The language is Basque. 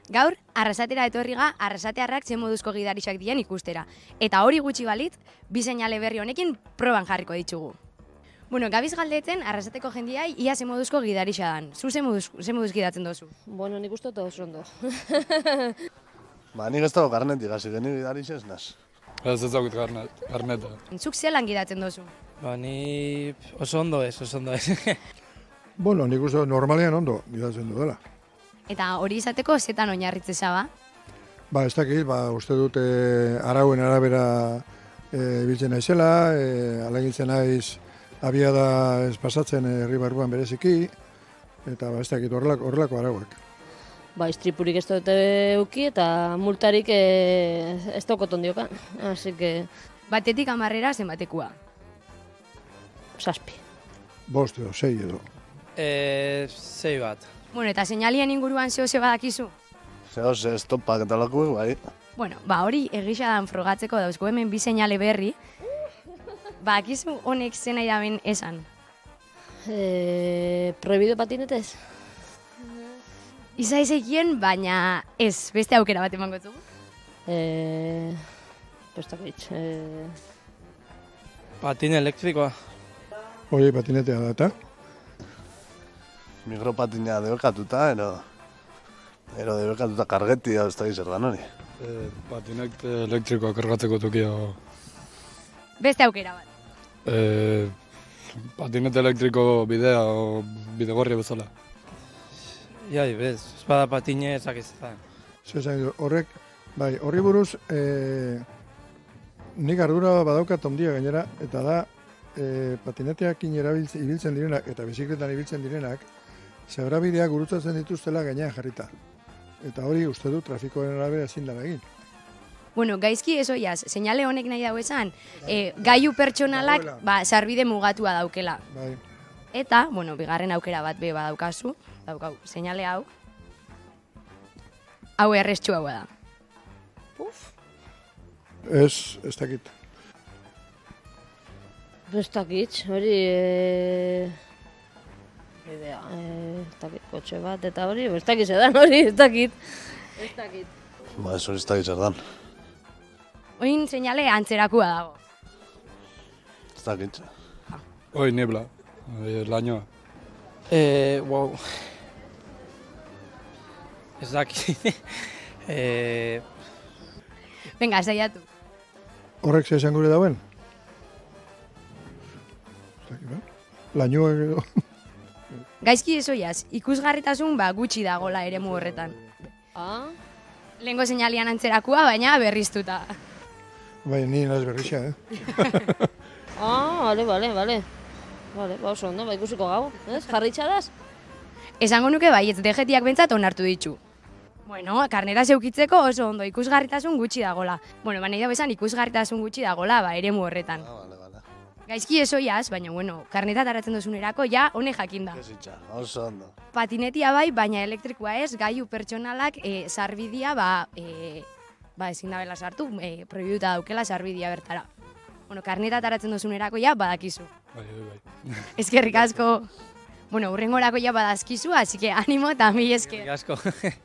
Gaur, Arrasatera etorriga, arrasatearrak zen moduzko gidarixak dien ikustera. Eta hori gutxi balit, bi seinale berri honekin proban jarriko ditugu. Bueno, gabiz galdetzen, Arrasateko jendiai ia zen moduzko gidarixa dan. Zu zen moduz gidatzen dozu? Bueno, nik uste oso ondo. Nik ez dago karnetik, hasi geni gidarixa ez naz. Ez dakit karneta. Zuk zelan gidatzen dozu? Ni oso ondo ez. Bueno, nik uste normalean ondo gidatzen du dela. Eta hori izateko zetan oinarritzen zaba? Ez dakit, uste dut arauen arabera ibiltzen naizela, alegintzen naiz abiada ez pasatzen herri barruan bereziki, eta ez dakit horrelako arauak. Istripurik ez dute euki eta multarik ez daukoton diokan. Así que... Batetik 10 zenbatekua? 7. 5 edo 6 edo. 6 bat. Bueno, eta seinalien inguruan zehose badakizu? Zehose, estopak eta lakuek, bai. Bueno, hori egisa dan frogatzeko dauzko hemen bi seinale berri. Akizu honek zena iraben esan? Prohibido patinetez? Izaizekien, baina ez, beste aukera bat emango zugu? Pestakitz. Patin elektrikoa. Hori patinetea da, eta? Mikropatina debekatuta, ero debekatuta kargeti hau ez da zer dan hori. Patinek elektrikoa kargatzeko tokia. Beste aukera bat. Patinet elektriko bidea o bidegorria bezala. Jai, bez, espada patine ezakizetan. Horrek, horri buruz, nik ardura badaukat ondia gainera, eta da, patineteakin ibiltzen direnak eta bizikletan ibiltzen direnak, zebrabideak gurutzatzen dituztela gainean jarrita. Eta hori uste du trafikoen arabera ezin dara egin. Bueno, gaizki ez oiaz, seinale honek nahi dago esan, gailu pertsonalak sarbide mugatua daukela. Bai. Eta, bueno, bigarren aukera bat be badaukazu, daukau, seinale hau. Hau errestxu hau da. Ez dakit. Pestakitz, hori... Idea, ez dakit, kotxe bat, eta hori, ez dakit zedan hori, ez dakit. Ez dakit. Ez hori ez dakit zer dan. Oin seinale antzerakua dago. Ez dakit. Hoi, nibla, lainoa. Wow. Ez dakit. Venga, saiatu. Horrek zehazan gure dauen? Lainoak edo... Gaizki ez oiaz, ikusgarritasun gutxi dagola eremu horretan. Lehengo seinalean antzerakua, baina berriztuta. Bai, ni naz berrixa, Bale. Oso ondo, ikusiko gau, ez? Jarritxadaz? Esango nuke baietz, DGTiak bentsat onartu ditu. Bueno, karnera zeukitzeko oso ondo ikusgarritasun gutxi dagola. Bueno, nahi dago esan ikusgarritasun gutxi dagola, eremu horretan. Bale. Gaizki ez oiaz, baina, bueno, karneta taratzen duzunerako, ja, honek jakinda. Kesitxa, oso ondo. Patinetia bai, baina elektrikoa ez, gailu pertsonalak sarbidia, ezin dabela sartu, prohibiduta daukela sarbidia bertara. Bueno, karneta taratzen duzunerako, ja, badakizu. Bai. Eskerrik asko. Bueno, hurrengorako ja badazkizu, así que animo eta mil esker. Eskerrik asko.